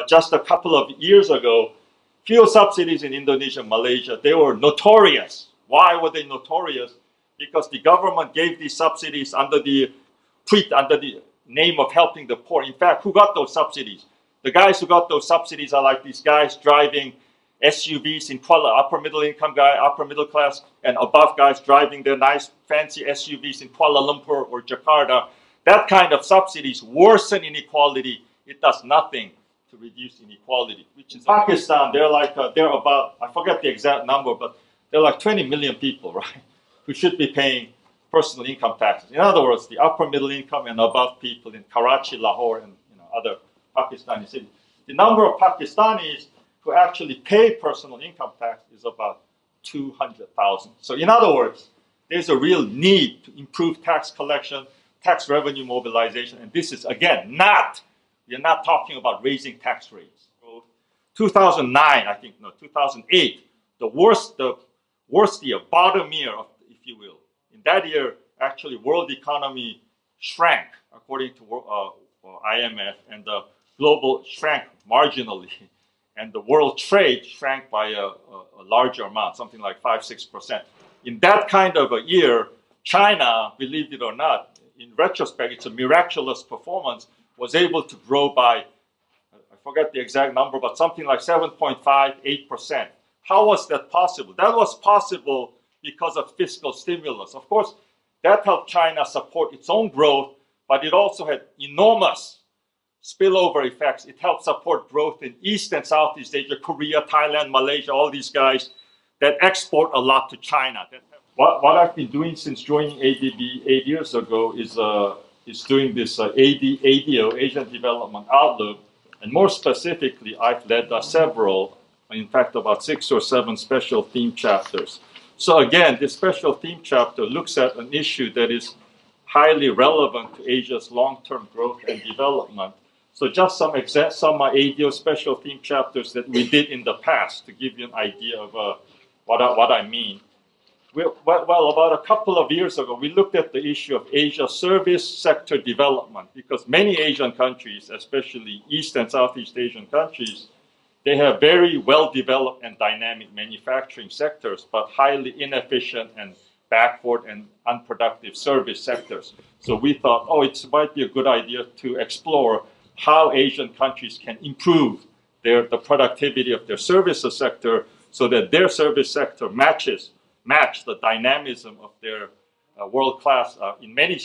just a couple of years ago, fuel subsidies in Indonesia and Malaysia, they were notorious. Why were they notorious? Because the government gave these subsidies under the name of helping the poor. In fact, who got those subsidies? The guys who got those subsidies are like these guys driving SUVs in Kuala, upper middle income guy, upper middle class, and above guys driving their nice fancy SUVs in Kuala Lumpur or Jakarta. That kind of subsidies worsen inequality. It does nothing to reduce inequality. Which in Pakistan, they're about, I forget the exact number, but they're like 20 million people, right, who should be paying personal income taxes. In other words, the upper middle income and above people in Karachi, Lahore, and other Pakistani cities. The number of Pakistanis who actually pay personal income tax is about 200,000. So in other words, there's a real need to improve tax collection, tax revenue mobilization, and this is, again, we're not talking about raising tax rates. So 2009, 2008, the worst year, bottom year, if you will. In that year, actually, world economy shrank, according to IMF, and the global shrank marginally. And the world trade shrank by a larger amount, something like 5–6%. In that kind of a year, China, believe it or not, in retrospect, it's a miraculous performance, was able to grow by, I forget the exact number, but something like 7.58%. How was that possible? That was possible because of fiscal stimulus. Of course, that helped China support its own growth, but it also had enormous spillover effects. It helped support growth in East and Southeast Asia, Korea, Thailand, Malaysia, all these guys that export a lot to China. What I've been doing since joining ADB 8 years ago is doing this ADO, Asian Development Outlook, and more specifically, I've led several, in fact, about 6 or 7 special theme chapters. So again, this special theme chapter looks at an issue that is highly relevant to Asia's long-term growth and development. So just some ADO special theme chapters that we did in the past to give you an idea of what I mean. Well, about a couple of years ago, we looked at the issue of Asia service sector development, because many Asian countries, especially East and Southeast Asian countries, they have very well-developed and dynamic manufacturing sectors, but highly inefficient and backward and unproductive service sectors. So we thought, it might be a good idea to explore how Asian countries can improve the productivity of their services sector so that their service sector match the dynamism of their world-class, in many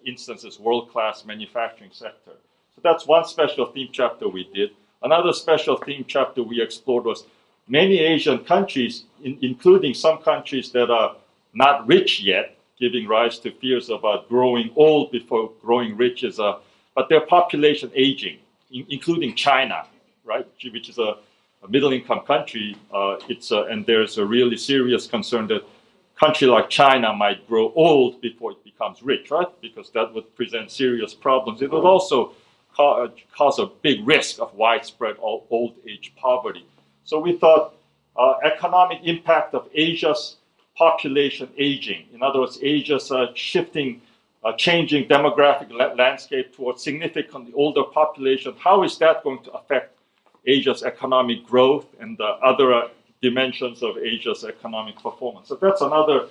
instances, world-class manufacturing sector. So that's one special theme chapter we did. Another special theme chapter we explored was many Asian countries, including some countries that are not rich yet, giving rise to fears about growing old before growing rich, but their population aging, including China, right, which is a middle-income country. And there's a really serious concern that a country like China might grow old before it becomes rich, right? Because that would present serious problems. It would also cause a big risk of widespread old age poverty. So we thought economic impact of Asia's population aging. In other words, Asia's changing demographic landscape towards significantly older population. How is that going to affect Asia's economic growth and the other dimensions of Asia's economic performance? So that's another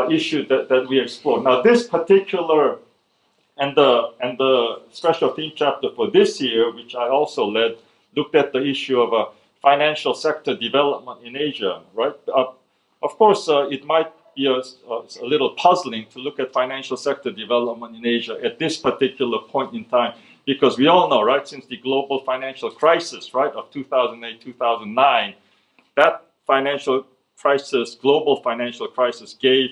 issue that we explore. Now, this particular and the special theme chapter for this year, which I also led, looked at the issue of financial sector development in Asia, right? Of course, it might be a little puzzling to look at financial sector development in Asia at this particular point in time, because we all know, right, since the global financial crisis, right, of 2008, 2009, that global financial crisis gave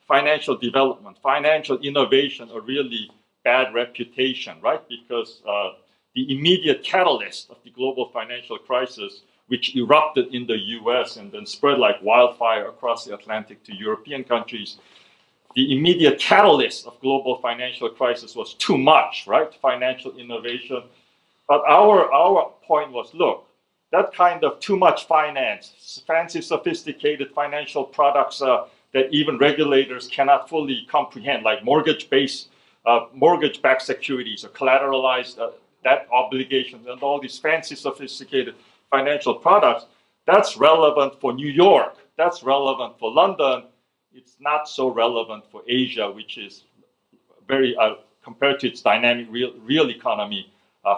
financial development, financial innovation a really bad reputation, right? Because the immediate catalyst of the global financial crisis, which erupted in the US and then spread like wildfire across the Atlantic to European countries, the immediate catalyst of global financial crisis was too much, right? Financial innovation. But our point was, look, that kind of too much finance, fancy, sophisticated financial products that even regulators cannot fully comprehend, like mortgage-backed securities or collateralized that obligation and all these fancy, sophisticated financial products, that's relevant for New York. That's relevant for London. It's not so relevant for Asia, which is very, compared to its dynamic real economy,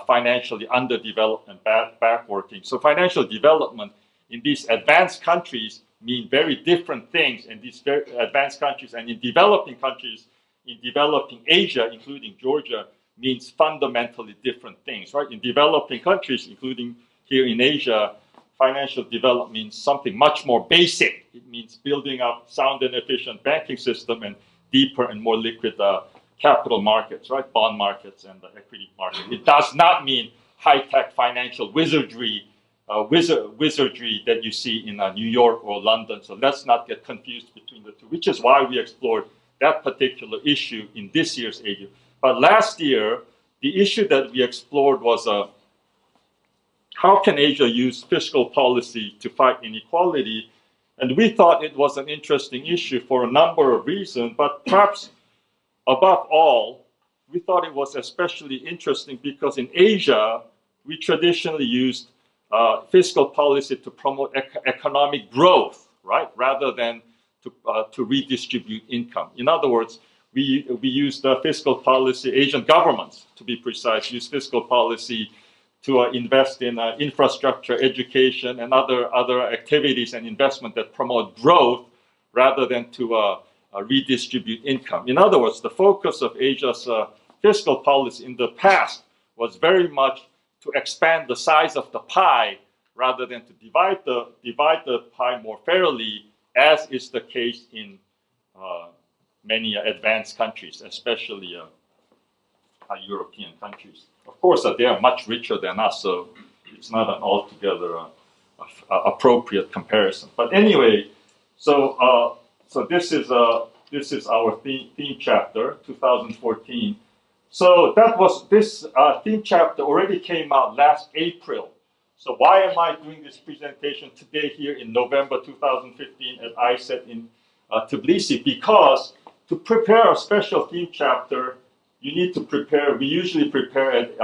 financially underdeveloped and backworking. So financial development in these advanced countries mean very different things in these very advanced countries, and in developing countries, in developing Asia, including Georgia, means fundamentally different things, right? In developing countries, including here in Asia, financial development means something much more basic. It means building up sound and efficient banking system and deeper and more liquid capital markets, right? Bond markets and the equity market. It does not mean high-tech financial wizardry that you see in New York or London. So let's not get confused between the two, which is why we explored that particular issue in this year's ADB. But last year, the issue that we explored was how can Asia use fiscal policy to fight inequality? And we thought it was an interesting issue for a number of reasons, but perhaps above all, we thought it was especially interesting because in Asia, we traditionally used fiscal policy to promote economic growth, right, rather than to redistribute income. In other words, we used fiscal policy, Asian governments, to be precise, use fiscal policy to invest in infrastructure, education, and other activities and investment that promote growth rather than to redistribute income. In other words, the focus of Asia's fiscal policy in the past was very much to expand the size of the pie rather than to divide the pie more fairly, as is the case in many advanced countries, especially European countries. Of course, they are much richer than us, so it's not an altogether appropriate comparison. But anyway, so this is our theme chapter, 2014. So this theme chapter already came out last April. So why am I doing this presentation today here in November 2015 at ISET in Tbilisi? Because to prepare a special theme chapter, you need to prepare, we usually prepare at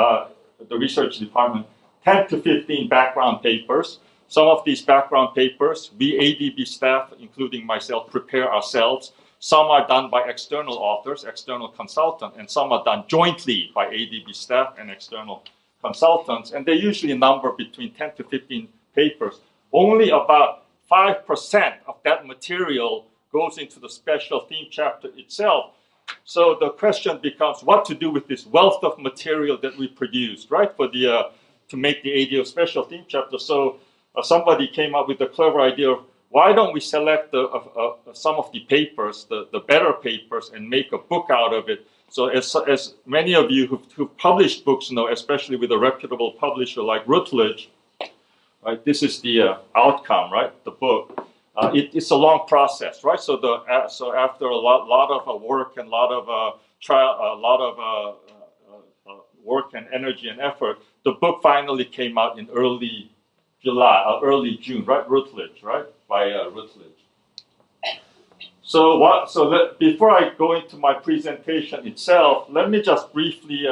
the research department 10 to 15 background papers. Some of these background papers, we ADB staff, including myself, prepare ourselves. Some are done by external authors, external consultants, and some are done jointly by ADB staff and external consultants. And they usually number between 10 to 15 papers. Only about 5% of that material goes into the special theme chapter itself. So the question becomes what to do with this wealth of material that we produced, right, for the to make the ADO special theme chapter. So somebody came up with the clever idea of why don't we select some of the papers, the better papers, and make a book out of it. So as many of you who've published books know, especially with a reputable publisher like Routledge, right, this is the outcome, right, the book. It's a long process, right? So so after a lot of work and a lot of work and energy and effort, the book finally came out in early June, right? Routledge, right? By Routledge. So before I go into my presentation itself, let me just briefly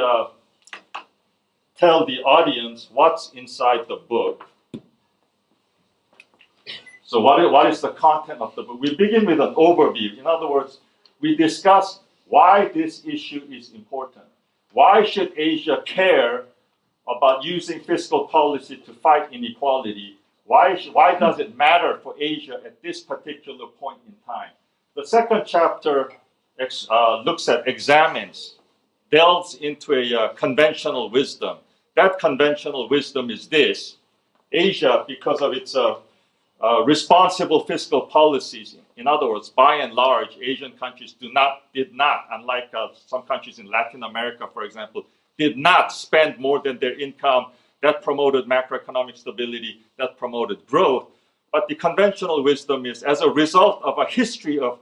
tell the audience what's inside the book. So what is the content of the book? We begin with an overview. In other words, we discuss why this issue is important. Why should Asia care about using fiscal policy to fight inequality? Why does it matter for Asia at this particular point in time? The second chapter examines, delves into a conventional wisdom. That conventional wisdom is this: Asia, because of its responsible fiscal policies, in other words, by and large, Asian countries did not, unlike some countries in Latin America, for example, did not spend more than their income. That promoted macroeconomic stability, that promoted growth. But the conventional wisdom is, as a result of a history of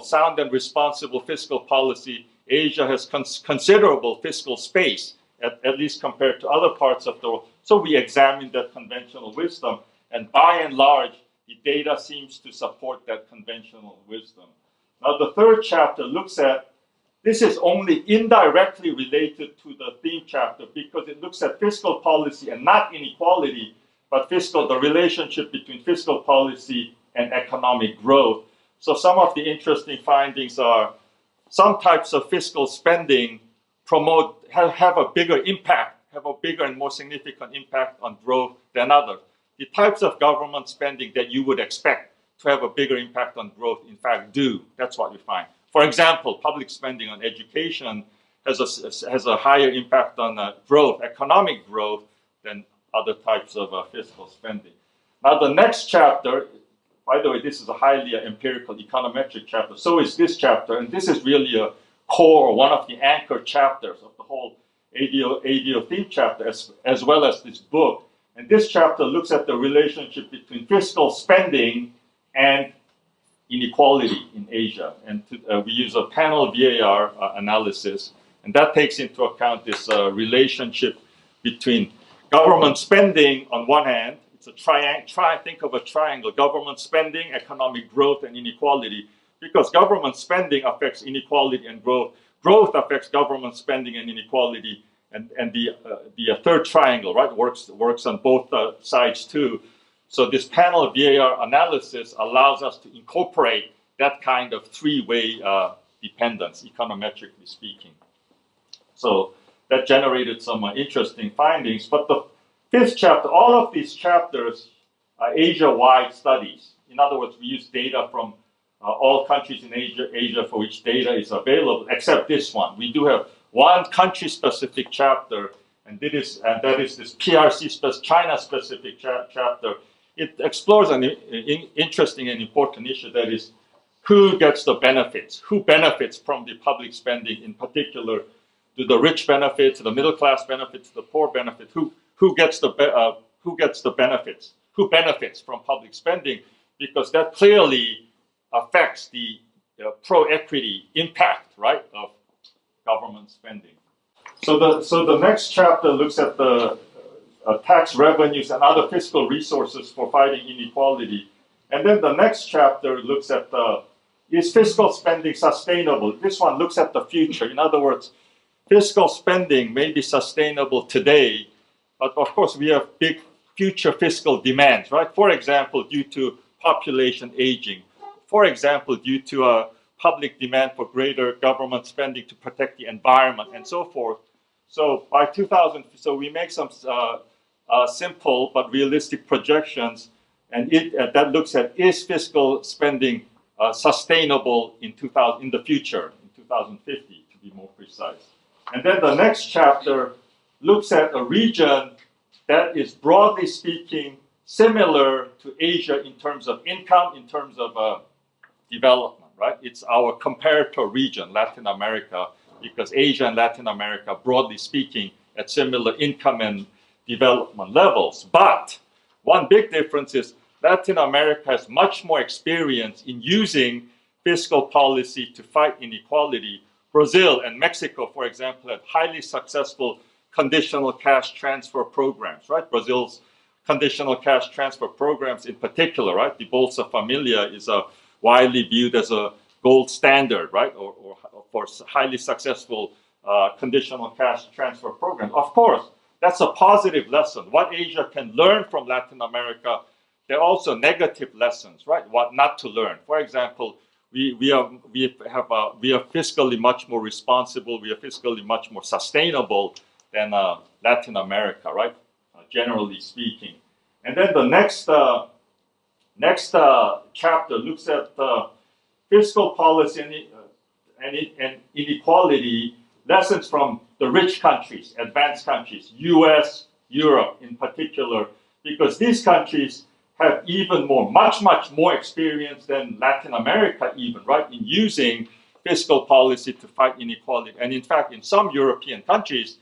sound and responsible fiscal policy, Asia has considerable fiscal space, at least compared to other parts of the world. So we examined that conventional wisdom. And by and large, the data seems to support that conventional wisdom. Now, the third chapter looks at This is only indirectly related to the theme chapter because it looks at fiscal policy and not inequality, but the relationship between fiscal policy and economic growth. So some of the interesting findings are some types of fiscal spending have a bigger impact, have a bigger and more significant impact on growth than others. The types of government spending that you would expect to have a bigger impact on growth, in fact, do. That's what we find. For example, public spending on education has a higher impact on growth, economic growth, than other types of fiscal spending. Now, the next chapter, by the way, this is a highly empirical econometric chapter. So is this chapter, and this is really a core, one of the anchor chapters of the whole ADO theme chapter, as well as this book. And this chapter looks at the relationship between fiscal spending and inequality in Asia. And we use a panel VAR analysis, and that takes into account this relationship between government spending on one hand. It's a triangle. Think of a triangle: government spending, economic growth, and inequality. Because government spending affects inequality and growth. Growth affects government spending and inequality. And the third triangle, right, works on both sides too. So this panel VAR analysis allows us to incorporate that kind of three-way dependence, econometrically speaking. So that generated some interesting findings. But the fifth chapter, all of these chapters are Asia-wide studies. In other words, we use data from all countries in Asia for which data is available, except this one. We do have one country-specific chapter, and that is this PRC China-specific chapter. It explores an interesting and important issue, that is, who gets the benefits? Who benefits from the public spending? In particular, do the rich benefit, do the middle class benefit, do the poor benefit? Who gets the benefits? Who benefits from public spending? Because that clearly affects the pro-equity impact, right, of government spending. So the next chapter looks at the tax revenues and other fiscal resources for fighting inequality. And then the next chapter looks at is fiscal spending sustainable? This one looks at the future. In other words, fiscal spending may be sustainable today, but of course we have big future fiscal demands, right? For example, due to population aging. For example, due to a public demand for greater government spending to protect the environment and so forth. So by 2000, so we make some simple but realistic projections, and that looks at is fiscal spending sustainable in the future, in 2050 to be more precise. And then the next chapter looks at a region that is broadly speaking similar to Asia in terms of income, in terms of development, right? It's our comparator region, Latin America, because Asia and Latin America, broadly speaking, at similar income and development levels. But one big difference is Latin America has much more experience in using fiscal policy to fight inequality. Brazil and Mexico, for example, had highly successful conditional cash transfer programs, right? Brazil's conditional cash transfer programs in particular, right? The Bolsa Familia is widely viewed as a gold standard, right? Or for highly successful conditional cash transfer programs. Of course, that's a positive lesson. What Asia can learn from Latin America, there are also negative lessons, right? What not to learn. For example, we are fiscally much more responsible. We are fiscally much more sustainable than Latin America, right? Generally speaking. And then the next chapter looks at fiscal policy and inequality, lessons from the rich countries, advanced countries, US, Europe in particular, because these countries have much more experience than Latin America even, right, in using fiscal policy to fight inequality. And in fact, in some European countries,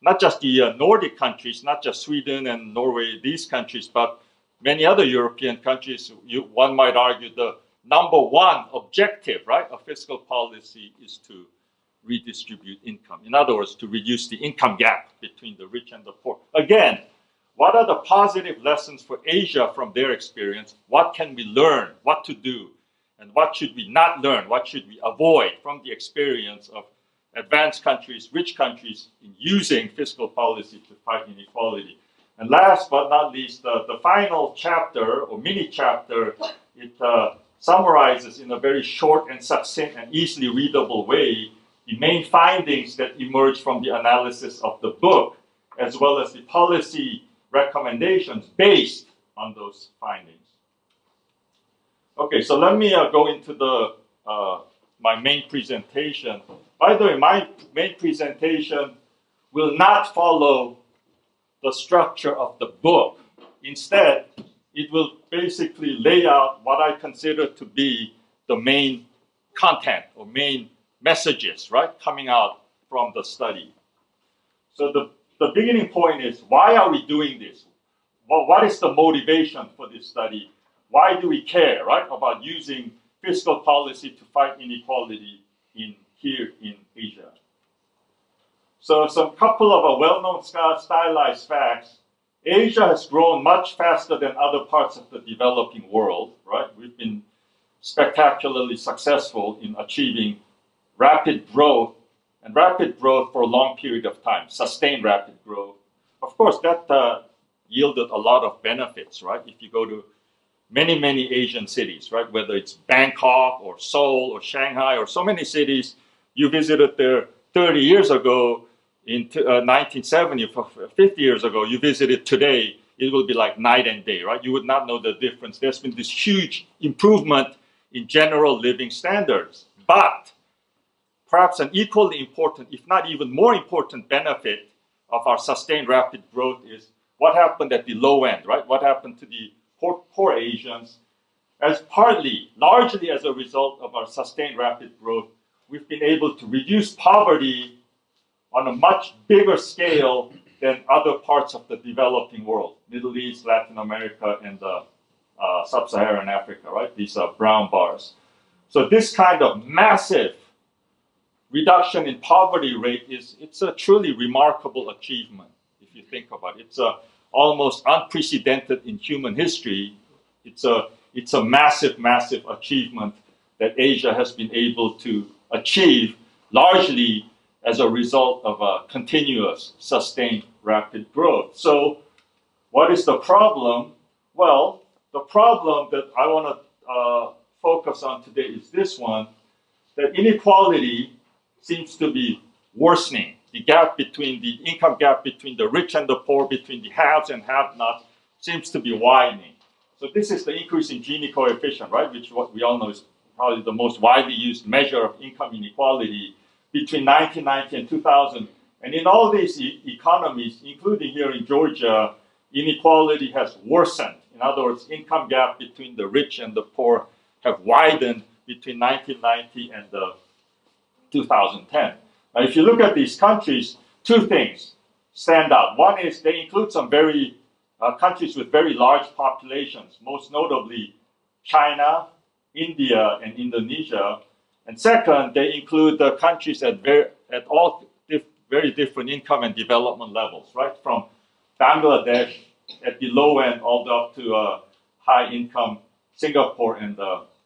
not just the Nordic countries, not just Sweden and Norway, these countries, but many other European countries, one might argue the number one objective, right, of fiscal policy is to redistribute income. In other words, to reduce the income gap between the rich and the poor. Again, what are the positive lessons for Asia from their experience? What can we learn? What to do? and what should we not learn, what should we avoid from the experience of advanced countries, rich countries, in using fiscal policy to fight inequality. And last but not least, the final chapter or mini chapter, it summarizes in a very short and succinct and easily readable way the main findings that emerge from the analysis of the book, as well as the policy recommendations based on those findings. Okay, so let me go into the my main presentation. By the way, my main presentation will not follow the structure of the book. Instead, it will basically lay out what I consider to be the main content or main messages, right, coming out from the study. So the beginning point is, why are we doing this? Well, what is the motivation for this study? Why do we care, right, about using fiscal policy to fight inequality here in Asia? So some couple of well-known stylized facts. Asia has grown much faster than other parts of the developing world, right? We've been spectacularly successful in achieving rapid growth, and rapid growth for a long period of time, sustained rapid growth. Of course, that yielded a lot of benefits, right? If you go to many, many Asian cities, right? Whether it's Bangkok or Seoul or Shanghai or so many cities you visited there 30 years ago, in 1970, 50 years ago, you visited today, it will be like night and day, right? You would not know the difference. There's been this huge improvement in general living standards. But perhaps an equally important, if not even more important benefit of our sustained rapid growth is what happened at the low end, right? What happened to the poor Asians? As largely as a result of our sustained rapid growth, we've been able to reduce poverty on a much bigger scale than other parts of the developing world, Middle East, Latin America, and Sub-Saharan Africa, right? These are brown bars. So this kind of massive reduction in poverty rate it's a truly remarkable achievement, if you think about it. It's almost unprecedented in human history. It's a massive, massive achievement that Asia has been able to achieve, largely as a result of a continuous, sustained, rapid growth. So what is the problem? Well, the problem that I want to focus on today is this one, that inequality seems to be worsening. The income gap between the rich and the poor, between the haves and have-nots, seems to be widening. So this is the increase in Gini coefficient, right, which what we all know is probably the most widely used measure of income inequality between 1990 and 2000. And in all these economies, including here in Georgia, inequality has worsened. In other words, income gap between the rich and the poor have widened between 1990 and 2010. Now, if you look at these countries, two things stand out. One is they include some very countries with very large populations, most notably China, India, and Indonesia. And second, they include the countries at all very different income and development levels, right? From Bangladesh at the low end all the way up to high income Singapore and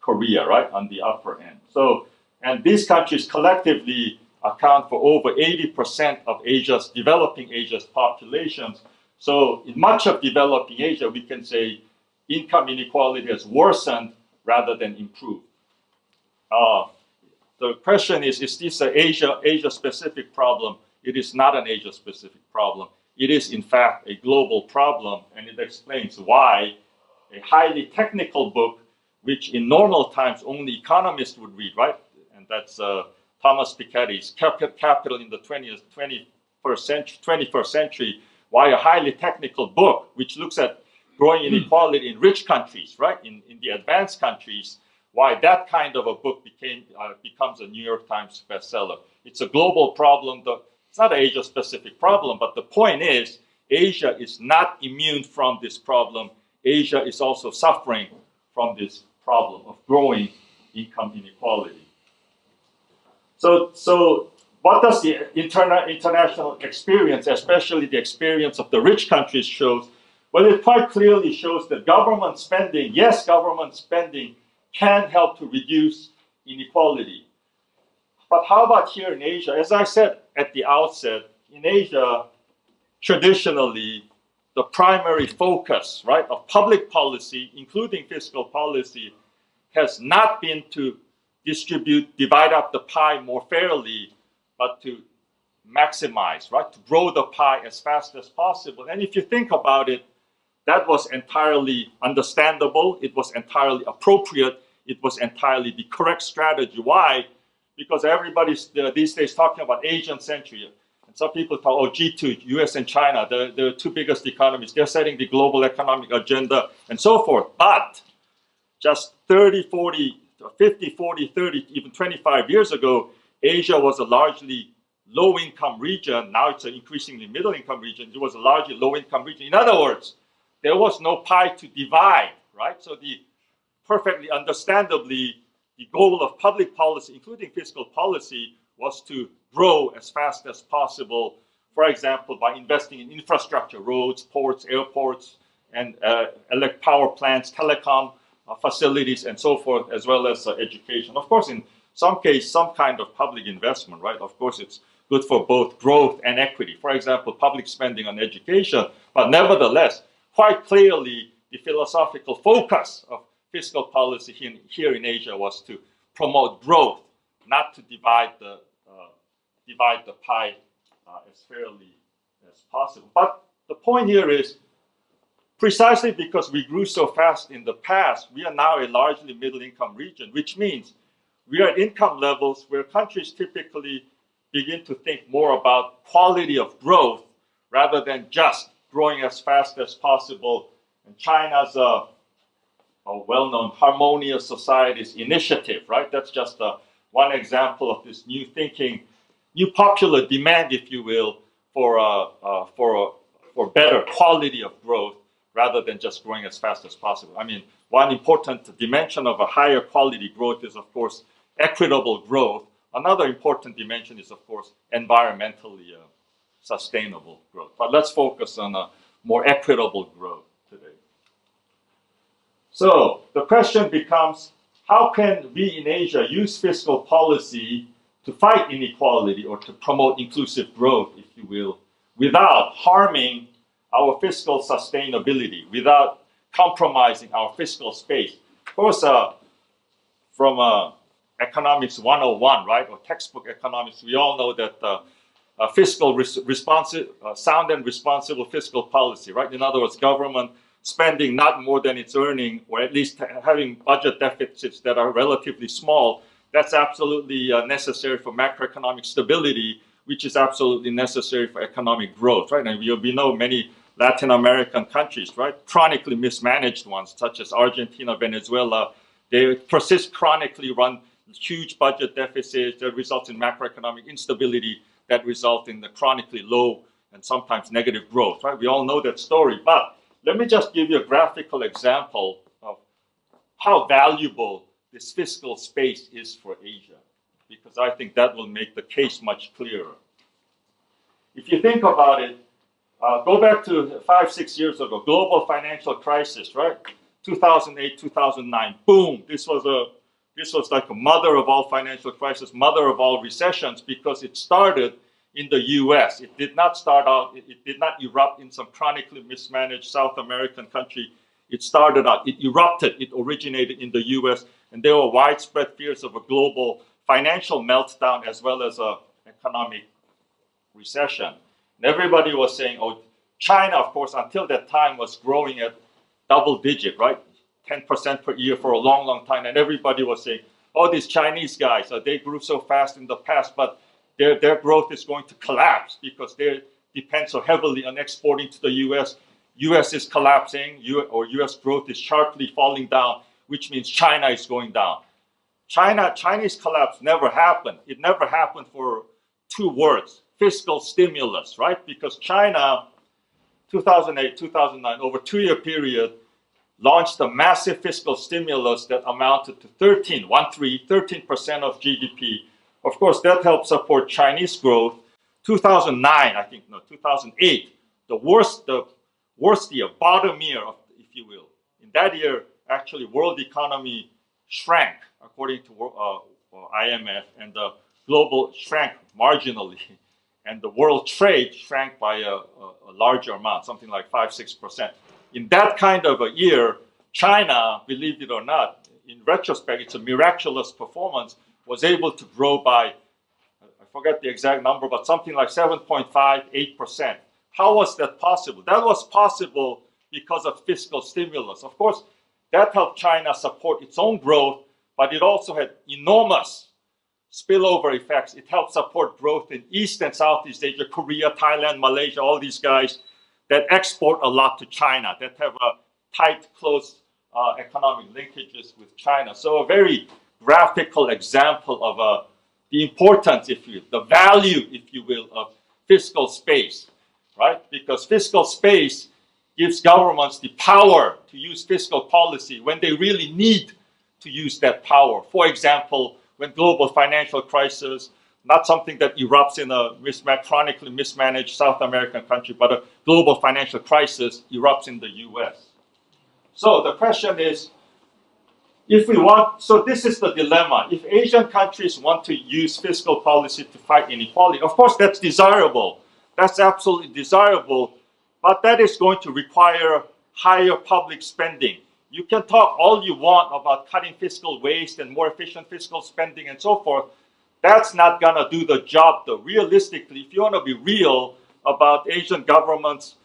Korea, right, on the upper end. So, and these countries collectively account for over 80% of developing Asia's populations. So in much of developing Asia, we can say income inequality has worsened rather than improved. The question is this an Asia-specific problem? It is not an Asia-specific problem. It is, in fact, a global problem, and it explains why a highly technical book, which in normal times only economists would read, right? And that's Thomas Piketty's Capital in the 21st century, why a highly technical book, which looks at growing inequality in rich countries, right, in the advanced countries, why that kind of a book becomes a New York Times bestseller. It's a global problem. It's not an Asia-specific problem, but the point is, Asia is not immune from this problem. Asia is also suffering from this problem of growing income inequality. So what does the international experience, especially the experience of the rich countries, shows? Well, it quite clearly shows that government spending, yes, government spending can help to reduce inequality. But how about here in Asia? As I said at the outset, in Asia, traditionally, the primary focus, right, of public policy, including fiscal policy, has not been to divide up the pie more fairly, but to maximize, right, to grow the pie as fast as possible. And if you think about it, that was entirely understandable. It was entirely appropriate. It was entirely the correct strategy. Why? Because everybody's these days talking about Asian century. And some people talk, oh, G2, US and China, the two biggest economies, they're setting the global economic agenda and so forth. But just 30, 40, 50, 40, 30, even 25 years ago, Asia was a largely low-income region. Now it's an increasingly middle-income region. It was a largely low-income region. In other words, there was no pie to divide, right? So perfectly understandably, the goal of public policy, including fiscal policy, was to grow as fast as possible, for example, by investing in infrastructure, roads, ports, airports, and power plants, telecom facilities, and so forth, as well as education. Of course, in some case, some kind of public investment, right? Of course, it's good for both growth and equity. For example, public spending on education, but nevertheless, quite clearly, the philosophical focus of fiscal policy here in Asia was to promote growth, not to divide the pie as fairly as possible. But the point here is, precisely because we grew so fast in the past, we are now a largely middle-income region, which means we are at income levels where countries typically begin to think more about quality of growth rather than just growing as fast as possible. And China's a well-known Harmonious Societies initiative, right? That's just one example of this new thinking, new popular demand, if you will, for better quality of growth rather than just growing as fast as possible. I mean, one important dimension of a higher quality growth is, of course, equitable growth. Another important dimension is, of course, environmentally sustainable growth. But let's focus on a more equitable growth today. So the question becomes, how can we in Asia use fiscal policy to fight inequality or to promote inclusive growth, if you will, without harming our fiscal sustainability, without compromising our fiscal space? Of course, from Economics 101, right, or textbook economics, we all know that sound and responsible fiscal policy, right? In other words, government spending not more than its earning, or at least having budget deficits that are relatively small, that's absolutely necessary for macroeconomic stability, which is absolutely necessary for economic growth, right? And we know many Latin American countries, right, chronically mismanaged ones, such as Argentina, Venezuela, they persist chronically run huge budget deficits that result in macroeconomic instability, that result in the chronically low and sometimes negative growth, right? We all know that story. But let me just give you a graphical example of how valuable this fiscal space is for Asia, because I think that will make the case much clearer. If you think about it, go back to 5-6 years ago, global financial crisis, right? 2008, 2009, boom. This was like a mother of all financial crises, mother of all recessions, because it started in the US. It did not start out, it did not erupt in some chronically mismanaged South American country. It started out, it erupted, it originated in the US, and there were widespread fears of a global financial meltdown as well as an economic recession. And everybody was saying, oh, China, of course, until that time was growing at double digit, right? 10% per year for a long, long time. And everybody was saying, oh, these Chinese guys, they grew so fast in the past, but their growth is going to collapse because they depend so heavily on exporting to the US. US is collapsing, US growth is sharply falling down, which means China is going down. Chinese collapse never happened. It never happened for two words, fiscal stimulus, right? Because China, 2008, 2009, over a 2-year period, launched a massive fiscal stimulus that amounted to 13% of GDP. Of course, that helped support Chinese growth. 2008, the worst year, bottom year, if you will. In that year, actually, world economy shrank, according to IMF, and the global shrank marginally, and the world trade shrank by a larger amount, something like 5-6%. In that kind of a year, China, believe it or not, in retrospect, it's a miraculous performance, was able to grow by, I forget the exact number, but something like 7.58%. How was that possible? That was possible because of fiscal stimulus. Of course, that helped China support its own growth, but it also had enormous spillover effects. It helped support growth in East and Southeast Asia, Korea, Thailand, Malaysia, all these guys that export a lot to China, that have a tight, close economic linkages with China. So a very graphical example of the importance, if you will, the value, if you will, of fiscal space, right? Because fiscal space gives governments the power to use fiscal policy when they really need to use that power. For example, when global financial crisis, not something that erupts in a chronically mismanaged South American country, but a global financial crisis erupts in the US. So the question is, if we want, so this is the dilemma. If Asian countries want to use fiscal policy to fight inequality, of course that's desirable. That's absolutely desirable, but that is going to require higher public spending. You can talk all you want about cutting fiscal waste and more efficient fiscal spending and so forth. That's not gonna do the job though. Realistically, if you wanna be real about Asian governments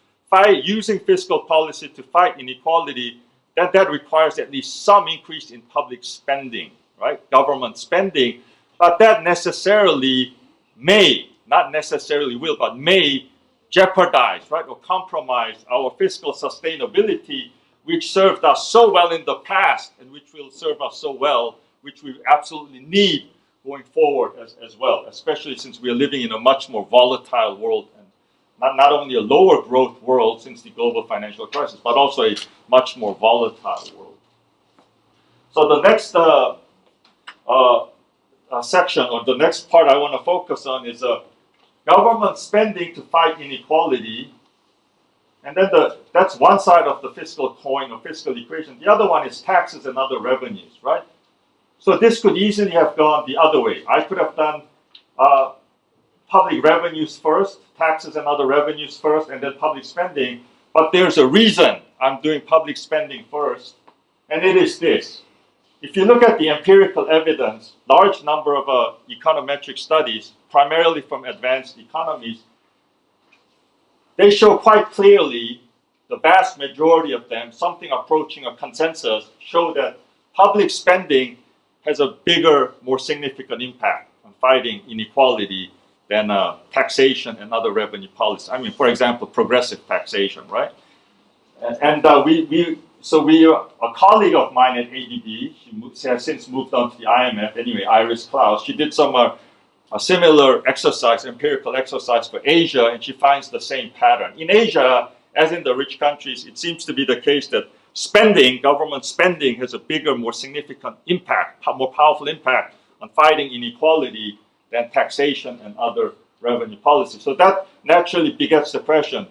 using fiscal policy to fight inequality, then that requires at least some increase in public spending, right? Government spending, but that necessarily may, not necessarily will, but may jeopardize, right, or compromise our fiscal sustainability, which served us so well in the past and which will serve us so well, which we absolutely need going forward as well, especially since we are living in a much more volatile world, and not only a lower growth world since the global financial crisis, but also a much more volatile world. So the next section, or the next part I want to focus on is government spending to fight inequality. And then that's one side of the fiscal coin or fiscal equation. The other one is taxes and other revenues, right? So this could easily have gone the other way. I could have done public revenues first, taxes and other revenues first, and then public spending. But there's a reason I'm doing public spending first, and it is this. If you look at the empirical evidence, large number of econometric studies, primarily from advanced economies, they show quite clearly, the vast majority of them, something approaching a consensus, show that public spending has a bigger, more significant impact on fighting inequality than taxation and other revenue policies. I mean, for example, progressive taxation, right? And a colleague of mine at ADB, she has since moved on to the IMF, anyway, Iris Klaus, she did some a similar exercise, empirical exercise for Asia, and she finds the same pattern. In Asia, as in the rich countries, it seems to be the case that spending, government spending, has a bigger, more significant impact, more powerful impact on fighting inequality than taxation and other revenue policies. So that naturally begets the question,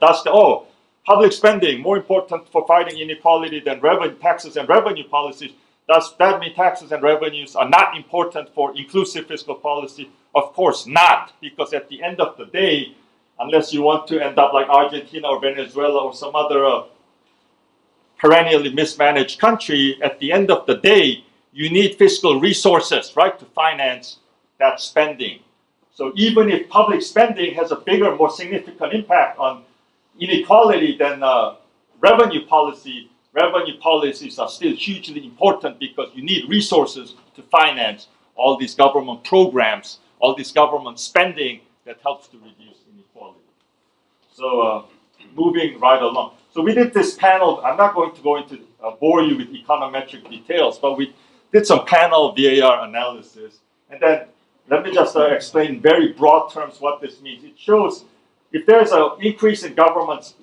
public spending more important for fighting inequality than taxes and revenue policies? Does that mean taxes and revenues are not important for inclusive fiscal policy? Of course not, because at the end of the day, unless you want to end up like Argentina or Venezuela or some other perennially mismanaged country, at the end of the day, you need fiscal resources, right, to finance that spending. So even if public spending has a bigger, more significant impact on inequality than revenue policies are still hugely important because you need resources to finance all these government programs, all this government spending that helps to reduce inequality. So moving right along. So we did this panel. I'm not going to go into bore you with econometric details, but we did some panel VAR analysis. And then let me just explain in very broad terms what this means. It shows if there's an increase in government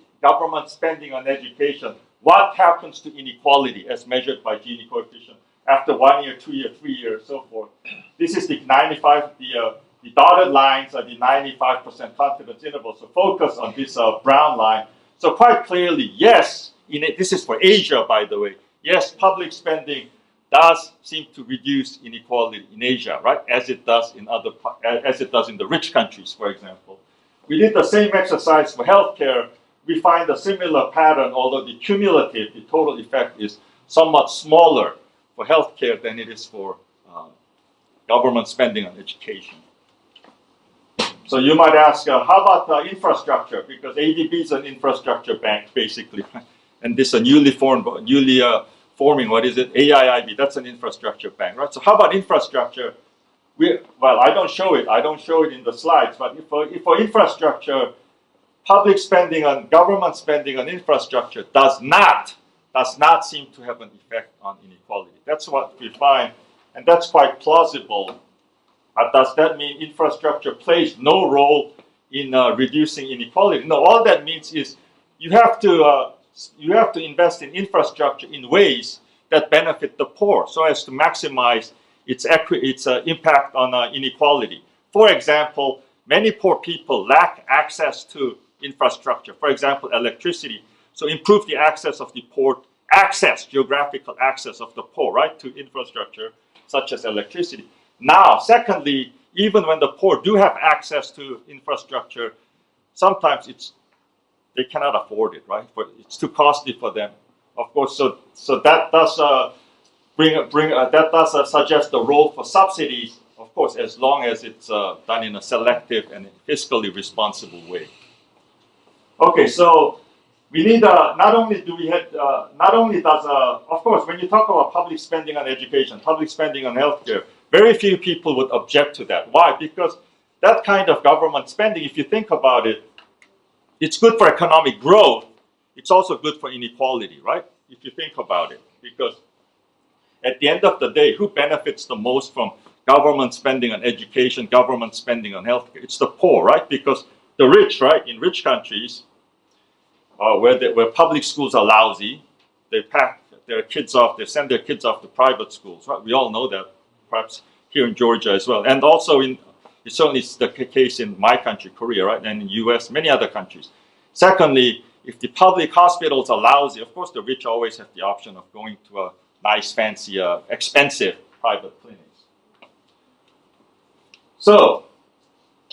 spending on education, what happens to inequality as measured by Gini coefficient after 1 year, 2 year, 3 years, so forth. This is the 95, the dotted lines are the 95% confidence interval. So focus on this brown line. So quite clearly, yes, this is for Asia, by the way. Yes, public spending does seem to reduce inequality in Asia, right? As it does in the rich countries, for example. We did the same exercise for healthcare. We find a similar pattern, although the cumulative, the total effect is somewhat smaller for healthcare than it is for government spending on education. So you might ask, how about infrastructure? Because ADB is an infrastructure bank, basically, and this newly forming, what is it? AIIB, that's an infrastructure bank, right? So how about infrastructure? Well, I don't show it. I don't show it in the slides. But if for infrastructure, public spending on government spending on infrastructure does not seem to have an effect on inequality. That's what we find, and that's quite plausible. But does that mean infrastructure plays no role in reducing inequality? No. All that means is you have to invest in infrastructure in ways that benefit the poor, so as to maximize its impact on inequality. For example, many poor people lack access to infrastructure. For example, electricity. So improve the access of the poor, geographical access of the poor, right, to infrastructure such as electricity. Now, secondly, even when the poor do have access to infrastructure, sometimes they cannot afford it, right? It's too costly for them, of course. So that does suggest the role for subsidies, of course, as long as it's done in a selective and fiscally responsible way. Okay, so we need not only does of course, when you talk about public spending on education, public spending on healthcare, very few people would object to that. Why? Because that kind of government spending, if you think about it, it's good for economic growth. It's also good for inequality, right? If you think about it, because at the end of the day, who benefits the most from government spending on education, government spending on healthcare? It's the poor, right? Because the rich, right, in rich countries, where public schools are lousy, they pack their kids off, they send their kids off to private schools, right? We all know that, perhaps here in Georgia as well. And also it's certainly the case in my country, Korea, right? And in the US, many other countries. Secondly, if the public hospitals are lousy, of course the rich always have the option of going to a nice, fancy, expensive private clinics. So,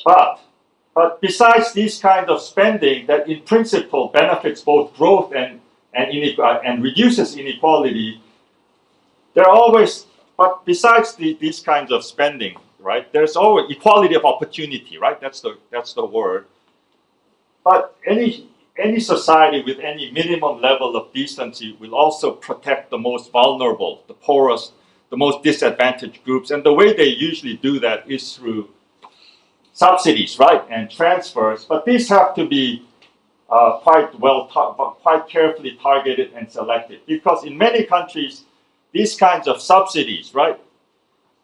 but besides these kind of spending that in principle benefits both growth and reduces inequality, but besides these kinds of spending, right, there's always equality of opportunity, right? That's the word. But any society with any minimum level of decency will also protect the most vulnerable, the poorest, the most disadvantaged groups. And the way they usually do that is through subsidies, right, and transfers. But these have to be quite carefully targeted and selected, because in many countries, these kinds of subsidies, right,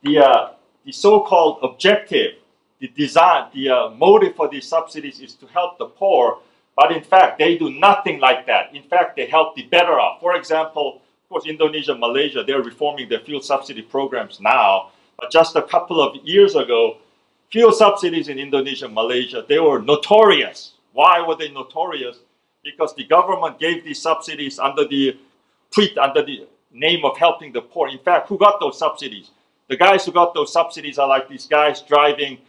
the so-called objective, the design, the motive for these subsidies is to help the poor, but in fact, they do nothing like that. In fact, they help the better off. For example, of course, Indonesia, Malaysia, they're reforming their fuel subsidy programs now, but just a couple of years ago, fuel subsidies in Indonesia, Malaysia, they were notorious. Why were they notorious? Because the government gave these subsidies under the name of helping the poor. In fact, who got those subsidies? The guys who got those subsidies are like these guys driving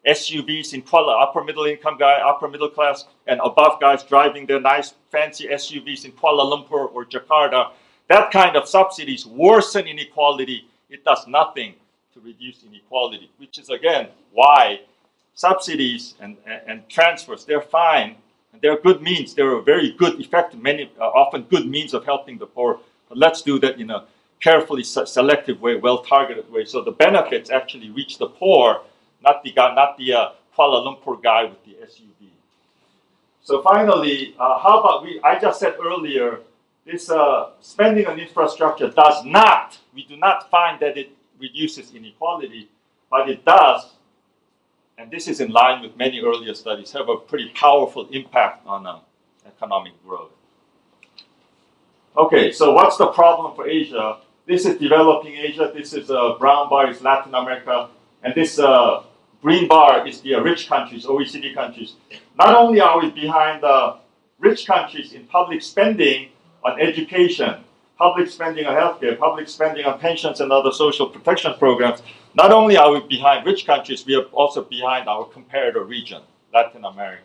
SUVs in Kuala, upper middle class, and above guys driving their nice fancy SUVs in Kuala Lumpur or Jakarta. That kind of subsidies worsen inequality. It does nothing to reduce inequality, which is again why subsidies and transfers, they're fine. They're good means. They're a very good, effective, often good means of helping the poor. But let's do that in a carefully selective way, well-targeted way, so the benefits actually reach the poor, not the Kuala Lumpur guy with the SUV. So finally, how about I just said earlier, this spending on infrastructure we do not find that it reduces inequality, but it does, and this is in line with many earlier studies, have a pretty powerful impact on economic growth. Okay, so what's the problem for Asia? This is developing Asia, this is brown bar is Latin America, and this green bar is the rich countries, OECD countries. Not only are we behind the rich countries in public spending on education, public spending on healthcare, public spending on pensions and other social protection programs, not only are we behind rich countries, we are also behind our comparator region, Latin America.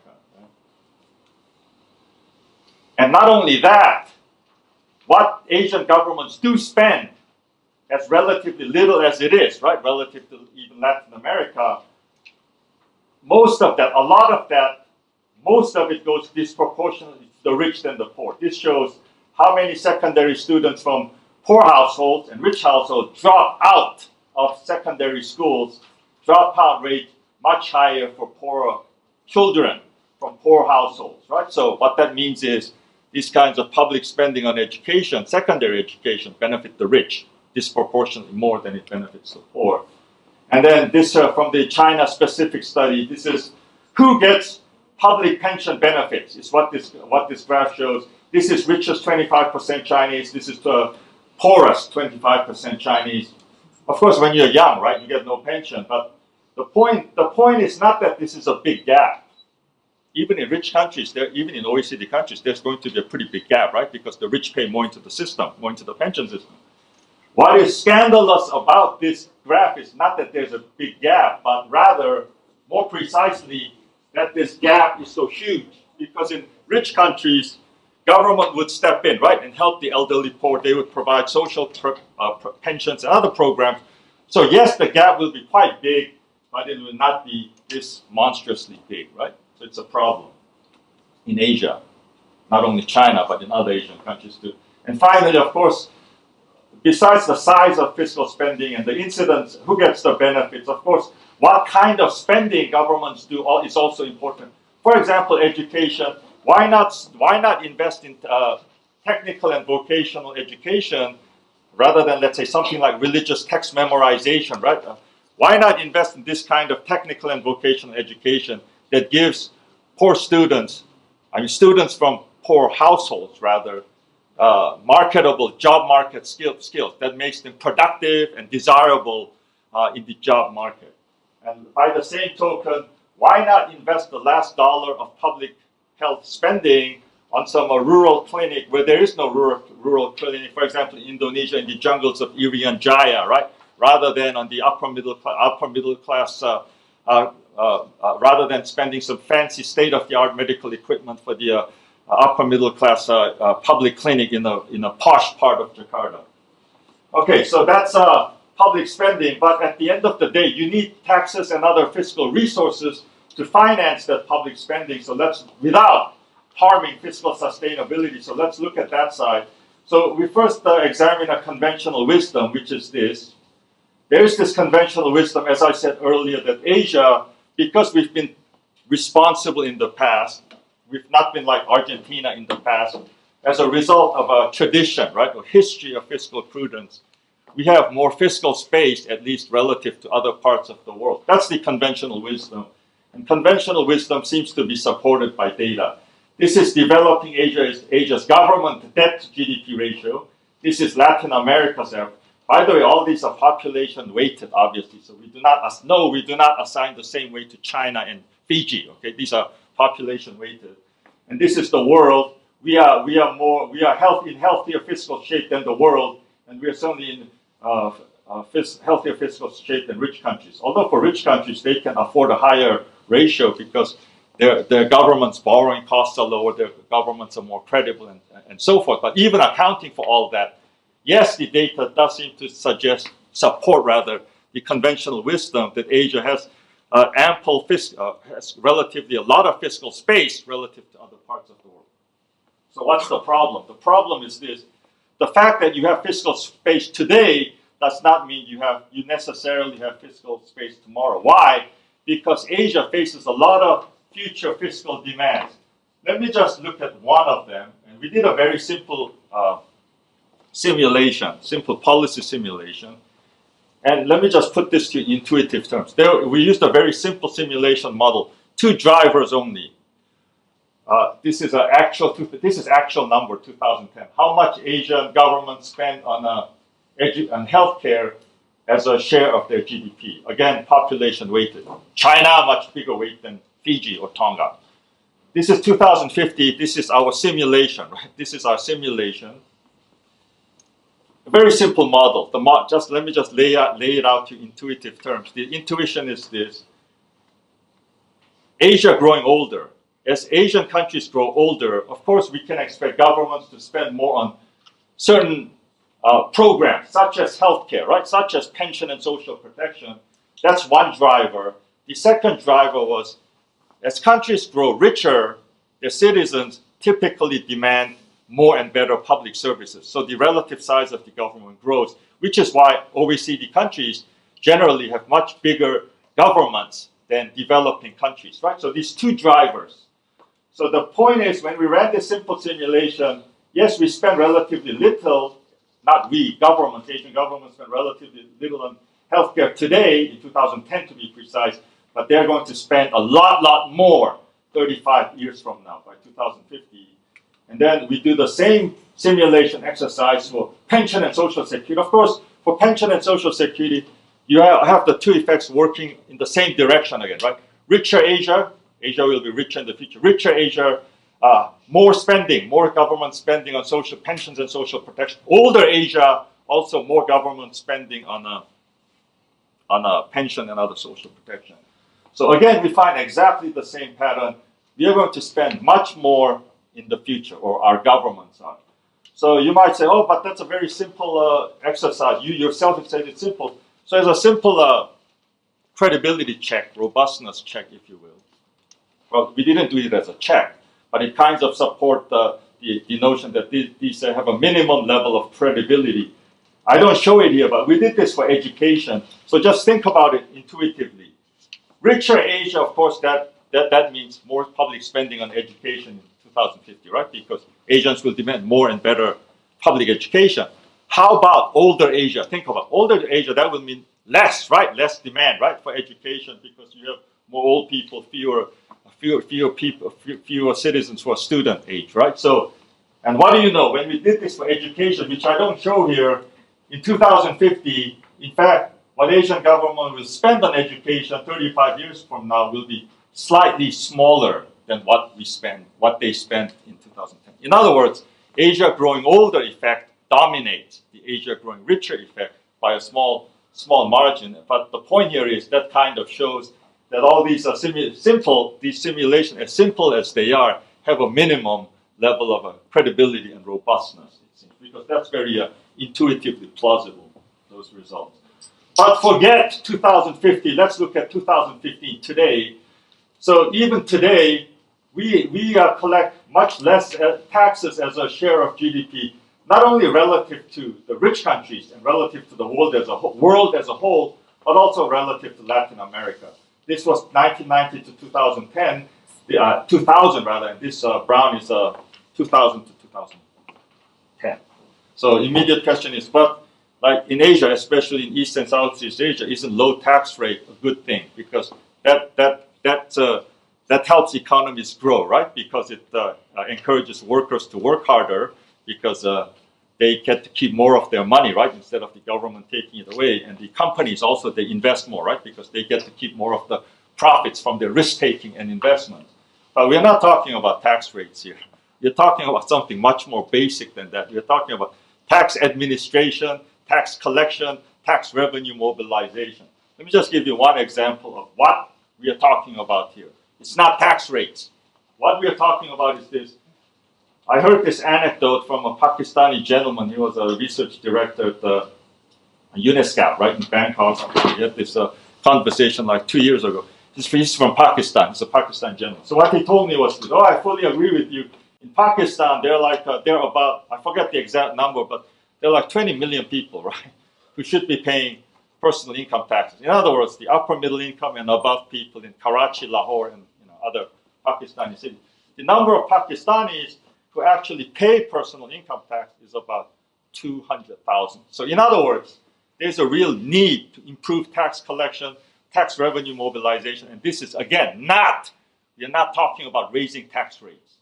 And not only that, what Asian governments do spend, as relatively little as it is, right, relative to even Latin America, most of that, a lot of that, most of it goes disproportionately to the rich than the poor. This shows how many secondary students from poor households and rich households drop out of secondary schools. Dropout rate much higher for poorer children from poor households, right? So what that means is these kinds of public spending on education, secondary education, benefit the rich disproportionately more than it benefits the poor. And then this from the China-specific study, this is who gets public pension benefits, is what this graph shows. This is richest 25% Chinese, this is the poorest 25% Chinese. Of course, when you're young, right, you get no pension, but the point is not that this is a big gap. Even in rich countries, even in OECD countries, there's going to be a pretty big gap, right? Because the rich pay more into the system, more into the pension system. What is scandalous about this graph is not that there's a big gap, but rather, more precisely, that this gap is so huge. Because in rich countries, government would step in, right, and help the elderly poor. They would provide social pensions and other programs. So yes, the gap will be quite big, but it will not be this monstrously big, right? So it's a problem in Asia, not only China, but in other Asian countries too. And finally, of course, besides the size of fiscal spending and the incidence, who gets the benefits, of course, what kind of spending governments do is also important. For example, education. Why not invest in technical and vocational education rather than, let's say, something like religious text memorization, right? Why not invest in this kind of technical and vocational education that gives poor students, students from poor households rather, marketable job market skills that makes them productive and desirable in the job market. And by the same token, why not invest the last dollar of public health spending on some rural clinic where there is no rural clinic, for example, in Indonesia, in the jungles of Irian Jaya, right? Rather than on the upper middle class, rather than spending some fancy state-of-the-art medical equipment for the upper middle class public clinic in a posh part of Jakarta. Okay, so that's public spending, but at the end of the day, you need taxes and other fiscal resources to finance that public spending. So without harming fiscal sustainability. So let's look at that side. So we first examine a conventional wisdom, which is this. There is this conventional wisdom, as I said earlier, that Asia, because we've been responsible in the past, we've not been like Argentina in the past, as a result of a tradition, right, a history of fiscal prudence, we have more fiscal space, at least relative to other parts of the world. That's the conventional wisdom. And conventional wisdom seems to be supported by data. This is developing Asia's government debt to GDP ratio. This is Latin America's effort. By the way, all these are population weighted, obviously. So we do not assign the same weight to China and Fiji. Okay, these are population weighted. And this is the world. We are in healthier fiscal shape than the world, and we are certainly in healthier fiscal shape than rich countries. Although for rich countries, they can afford a higher ratio because their government's borrowing costs are lower, their governments are more credible, and so forth. But even accounting for all that, yes, the data does seem to support the conventional wisdom that Asia has has relatively a lot of fiscal space relative to other parts of the world. So what's the problem? The problem is this. The fact that you have fiscal space today does not mean you necessarily have fiscal space tomorrow. Why? Because Asia faces a lot of future fiscal demands. Let me just look at one of them. And we did a very simple simple policy simulation. And let me just put this to intuitive terms. We used a very simple simulation model, 2 drivers only. This is actual number, 2010. How much Asian governments spend on healthcare as a share of their GDP? Again, population weighted. China, much bigger weight than Fiji or Tonga. This is 2050. This is our simulation, right? This is our simulation. A very simple model. Let me just lay it out to intuitive terms. The intuition is this: Asia growing older. As Asian countries grow older, of course, we can expect governments to spend more on certain programs, such as healthcare, right? Such as pension and social protection. That's one driver. The second driver was, as countries grow richer, their citizens typically demand more and better public services. So the relative size of the government grows, which is why OECD countries generally have much bigger governments than developing countries, right? So these two drivers. So the point is, when we ran this simple simulation, yes, we spend relatively little, not we, governments, Asian governments spend relatively little on healthcare today, in 2010 to be precise, but they're going to spend a lot more 35 years from now, by 2050. And then we do the same simulation exercise for pension and social security. Of course, for pension and social security, you have the two effects working in the same direction again, right? Richer Asia will be richer in the future. Richer Asia, more spending, more government spending on social pensions and social protection. Older Asia, also more government spending on a pension and other social protection. So again, we find exactly the same pattern. We are going to spend much more in the future, or our governments are. So you might say, oh, but that's a very simple exercise. You yourself have said it's simple. So it's a simple credibility check, robustness check, if you will. Well, we didn't do it as a check, but it kind of supports the notion that these have a minimum level of credibility. I don't show it here, but we did this for education. So just think about it intuitively. Richer Asia, of course, that means more public spending on education in 2050, right? Because Asians will demand more and better public education. How about older Asia? Think about older Asia, that will mean less, right? Less demand, right, for education, because you have more old people, fewer citizens who are student age, right? So, and what do you know? When we did this for education, which I don't show here, in 2050, in fact, what Asian government will spend on education 35 years from now will be slightly smaller than what they spent in 2010. In other words, Asia growing older effect dominates the Asia growing richer effect by a small margin. But the point here is that kind of shows that all these are these simulations, as simple as they are, have a minimum level of credibility and robustness, it seems, because that's very intuitively plausible, those results. But forget 2050. Let's look at 2015 today. So even today, we collect much less taxes as a share of GDP, not only relative to the rich countries and relative to the world as a whole, but also relative to Latin America. This was 1990 to 2010, 2000 rather, and this brown is 2000 to 2010. So immediate question is, but like in Asia, especially in East and Southeast Asia, isn't low tax rate a good thing? Because that helps economies grow, right? Because it encourages workers to work harder, because they get to keep more of their money, right? Instead of the government taking it away. And the companies also, they invest more, right? Because they get to keep more of the profits from their risk-taking and investment. But we're not talking about tax rates here. We're talking about something much more basic than that. We're talking about tax administration, tax collection, tax revenue mobilization. Let me just give you one example of what we are talking about here. It's not tax rates. What we are talking about is this. I heard this anecdote from a Pakistani gentleman. He was a research director at UNESCO, right, in Bangkok. We had this conversation like 2 years ago. He's from Pakistan. He's a Pakistan gentleman. So what he told me was, I fully agree with you. In Pakistan, they're about, I forget the exact number, but they're like 20 million people, right, who should be paying personal income taxes. In other words, the upper middle income and above people in Karachi, Lahore, and other Pakistani cities. The number of Pakistanis who actually pay personal income tax is about 200,000. So in other words, there's a real need to improve tax collection, tax revenue mobilization, and this is, again, we're not talking about raising tax rates.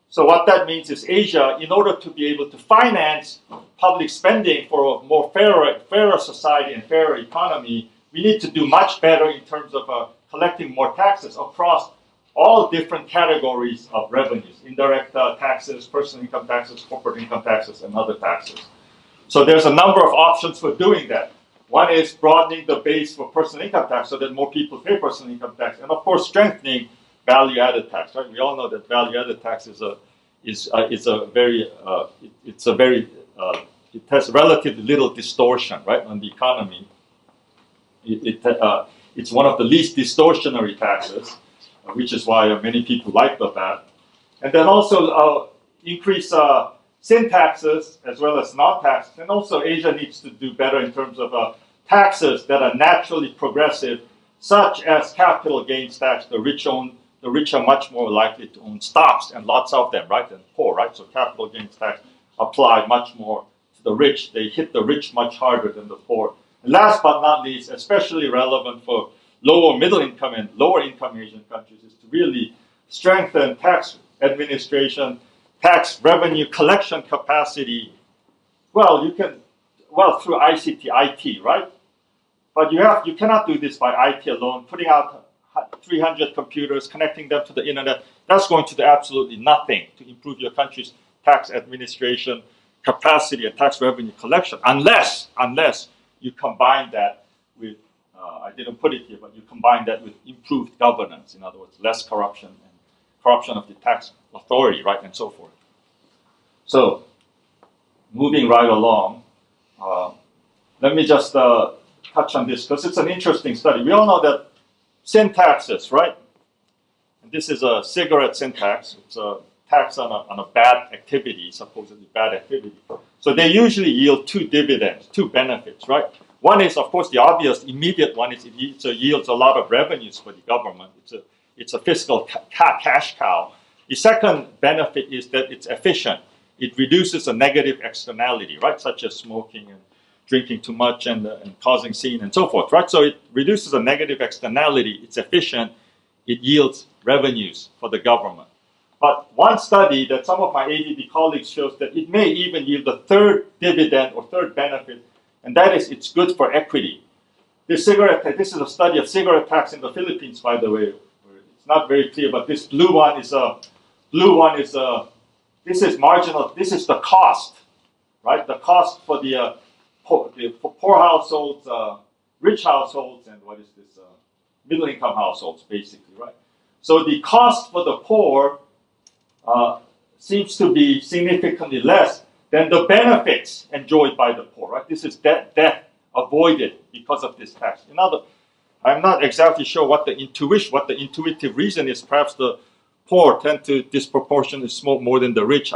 So what that means is Asia, in order to be able to finance public spending for a more fairer society and fairer economy, we need to do much better in terms of collecting more taxes across all different categories of revenues, indirect taxes, personal income taxes, corporate income taxes, and other taxes. So there's a number of options for doing that. One is broadening the base for personal income tax so that more people pay personal income tax, and of course strengthening value-added tax. Right? We all know that value-added tax it has relatively little distortion, right, on the economy. It's one of the least distortionary taxes, which is why many people like that. And then also increase sin taxes as well as non-taxes. And also Asia needs to do better in terms of taxes that are naturally progressive, such as capital gains tax. The rich are much more likely to own stocks, and lots of them, right, than poor, right? So capital gains tax apply much more to the rich. They hit the rich much harder than the poor. And last but not least, especially relevant for lower middle income and lower income Asian countries, is to really strengthen tax administration, tax revenue collection capacity. Well, through ICT, IT, right? But you cannot do this by IT alone. Putting out 300 computers, connecting them to the internet, that's going to do absolutely nothing to improve your country's tax administration capacity and tax revenue collection, unless you combine that with, I didn't put it here, but you combine that with improved governance. In other words, less corruption and corruption of the tax authority, right, and so forth. So, moving right along, let me just touch on this because it's an interesting study. We all know that sin taxes, right? And this is a cigarette sin tax. It's a tax on a bad activity, supposedly bad activity. So they usually yield two dividends, two benefits, right? One is, of course, the obvious, immediate one is it yields a lot of revenues for the government. It's a fiscal cash cow. The second benefit is that it's efficient. It reduces a negative externality, right, such as smoking and drinking too much and causing sin and so forth, right? So it reduces a negative externality. It's efficient. It yields revenues for the government. But one study that some of my ADB colleagues shows that it may even yield a third dividend or third benefit, and that is it's good for equity. This is a study of cigarette tax in the Philippines, by the way. It's not very clear, but this blue one is this is marginal. This is the cost, right? The cost for the poor households, rich households, and what is this? Middle-income households, basically, right? So the cost for the poor seems to be significantly less than the benefits enjoyed by the poor, right? This is death avoided because of this tax. I'm not exactly sure what the intuitive reason is. Perhaps the poor tend to disproportionately smoke more than the rich.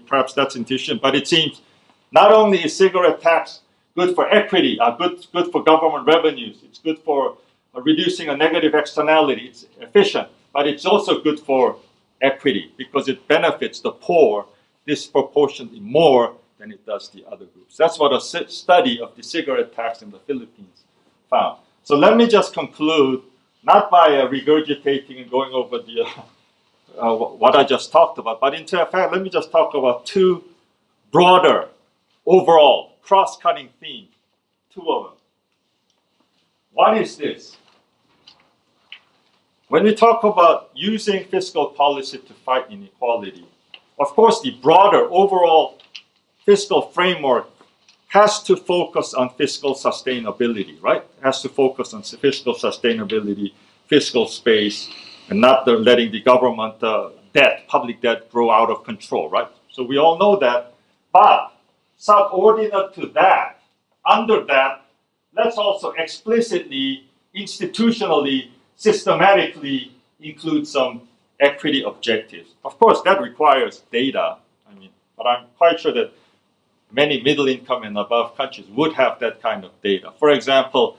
Perhaps that's intuition, but it seems not only is cigarette tax good for equity, good for government revenues, it's good for reducing a negative externality, it's efficient, but it's also good for equity because it benefits the poor disproportionately more than it does the other groups. That's what a study of the cigarette tax in the Philippines found. So let me just conclude, not by regurgitating and going over the what I just talked about, but in fact, let me just talk about two broader, overall, cross-cutting themes, two of them. One is this. When we talk about using fiscal policy to fight inequality, of course, the broader overall fiscal framework has to focus on fiscal sustainability, right? It has to focus on fiscal sustainability, fiscal space, and not letting the government public debt grow out of control, right? So we all know that. But subordinate to that, under that, let's also explicitly, institutionally, systematically include some equity objectives. Of course, that requires data. But I'm quite sure that many middle income and above countries would have that kind of data. For example,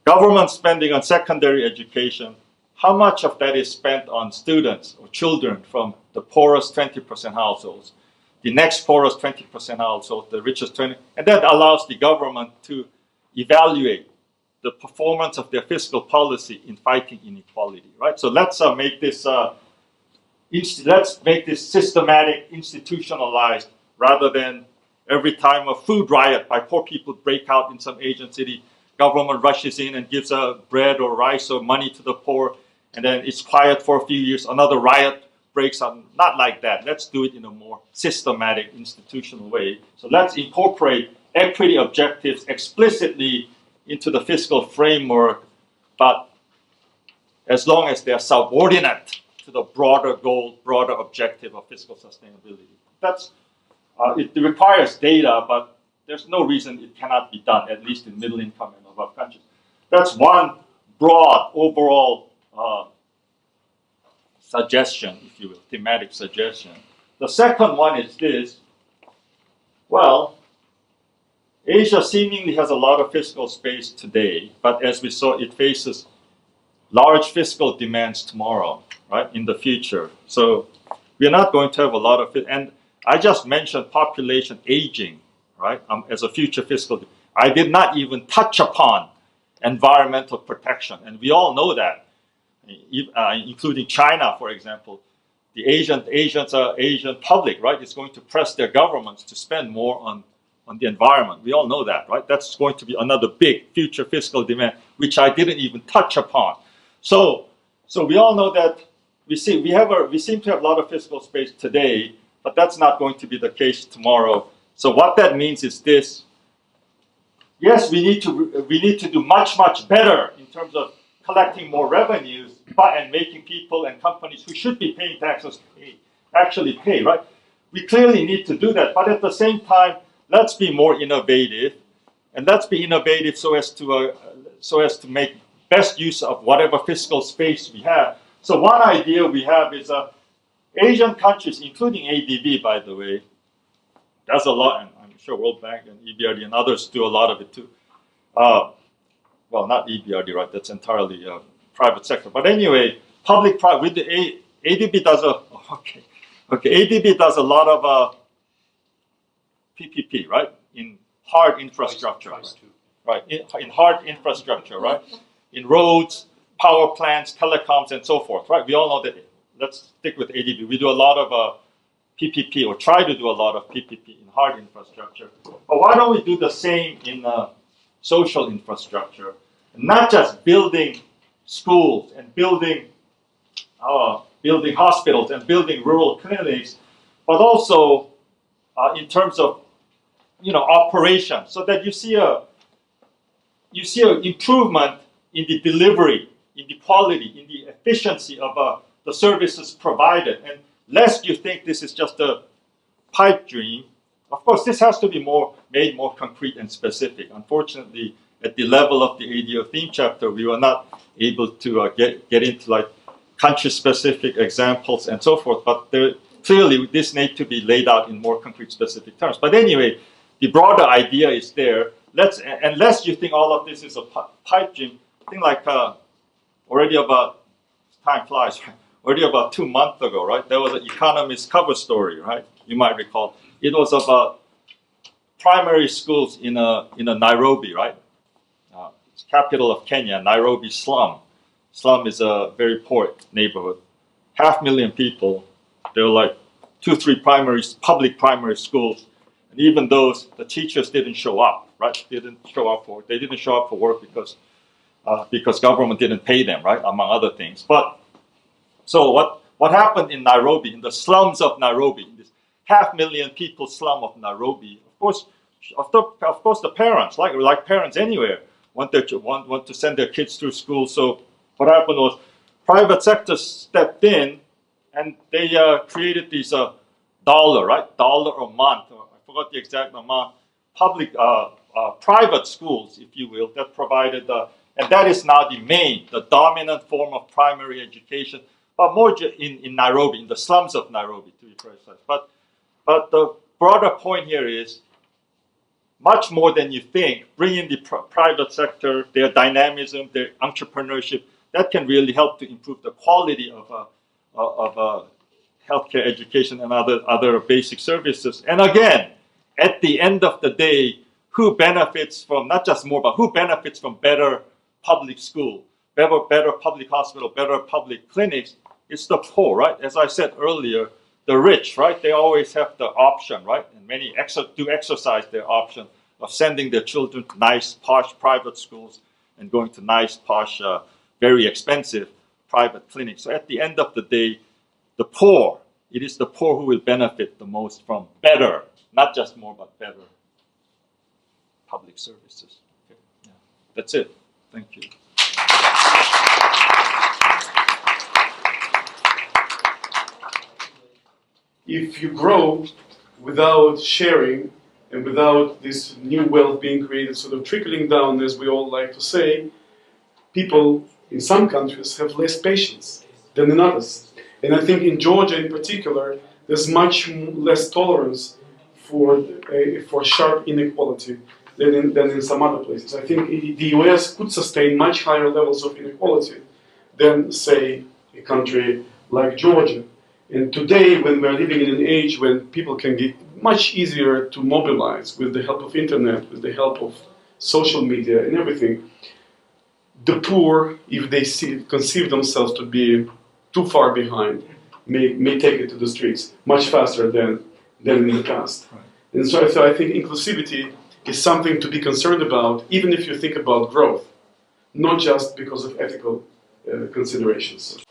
government spending on secondary education, how much of that is spent on students or children from the poorest 20% households, the next poorest 20% households, the richest 20%, and that allows the government to evaluate the performance of their fiscal policy in fighting inequality, right? So let's make this systematic, institutionalized, rather than every time a food riot by poor people break out in some Asian city, government rushes in and gives bread or rice or money to the poor, and then it's quiet for a few years, another riot breaks out. Not like that. Let's do it in a more systematic, institutional way. So let's incorporate equity objectives explicitly into the fiscal framework, but as long as they're subordinate to the broader goal, broader objective of fiscal sustainability. That's it requires data, but there's no reason it cannot be done, at least in middle income and above countries. That's one broad overall suggestion, if you will, thematic suggestion. The second one is this. Well, Asia seemingly has a lot of fiscal space today, but as we saw, it faces large fiscal demands tomorrow, right, in the future. So we're not going to have a lot of it. And I just mentioned population aging, right, as a future fiscal. I did not even touch upon environmental protection, and we all know that, including China, for example. The Asian public, right, is going to press their governments to spend more on the environment. We all know that, right? That's going to be another big future fiscal demand, which I didn't even touch upon. So we all know that we seem to have a lot of fiscal space today, but that's not going to be the case tomorrow. So what that means is this. Yes, we need to do much better in terms of collecting more revenues, and making people and companies who should be paying taxes actually pay, right? We clearly need to do that, but at the same time, let's be more innovative, and let's be innovative so as to make best use of whatever fiscal space we have. So one idea we have is Asian countries, including ADB, by the way, does a lot, and I'm sure World Bank and EBRD and others do a lot of it too. Well, not EBRD, right? That's entirely private sector. But anyway, public-private with the ADB does ADB does a lot of PPP, right? In hard infrastructure, right? In hard infrastructure, right? In roads, power plants, telecoms, and so forth, right? We all know that. Let's stick with ADB. We do a lot of PPP, or try to do a lot of PPP in hard infrastructure. But why don't we do the same in social infrastructure? And not just building schools and building hospitals and building rural clinics, but also in terms of operation, so that you see an improvement in the delivery, in the quality, in the efficiency of the services provided. And lest you think this is just a pipe dream, of course, this has to be made more concrete and specific. Unfortunately, at the level of the ADO theme chapter, we were not able to get into like country-specific examples and so forth. But clearly, this needs to be laid out in more concrete, specific terms. But anyway, the broader idea is there. Unless you think all of this is a pipe dream, I think like already about, time flies, already about 2 months ago, right? There was an Economist cover story, right? You might recall. It was about primary schools in a Nairobi, right? It's capital of Kenya, Nairobi slum. Slum is a very poor neighborhood. 500,000 people. There were like 2-3 public primary schools. And even those, the teachers didn't show up, right? They didn't show up for work because government didn't pay them, right? Among other things. But so what happened in Nairobi, in the slums of Nairobi, in this 500,000 people slum of Nairobi? Of course, the parents, like parents anywhere, want to send their kids through school. So what happened was, private sector stepped in, and they created these $1 a month, or I forgot the exact amount, public private schools, if you will, that provided and that is now the dominant form of primary education, but more in Nairobi, in the slums of Nairobi, to be precise. But the broader point here is, much more than you think, bring in the private sector, their dynamism, their entrepreneurship, that can really help to improve the quality of healthcare, education, and other basic services. And again, at the end of the day, who benefits from not just more, but who benefits from better public school, better public hospital, better public clinics? It's the poor, right? As I said earlier, the rich, right? They always have the option, right? And many do exercise their option of sending their children to nice, posh private schools and going to nice, posh, very expensive private clinics. So at the end of the day, the poor, it is the poor who will benefit the most from better, not just more, but better public services. Okay. Yeah. That's it. Thank you. If you grow without sharing and without this new wealth being created, sort of trickling down, as we all like to say, people in some countries have less patience than in others. And I think in Georgia in particular, there's much less tolerance for sharp inequality than in some other places. I think the US could sustain much higher levels of inequality than, say, a country like Georgia. And today, when we're living in an age when people can get much easier to mobilize with the help of internet, with the help of social media and everything, the poor, if they conceive themselves to be too far behind, may take it to the streets much faster than in the past. Right. And so I think inclusivity is something to be concerned about, even if you think about growth, not just because of ethical considerations.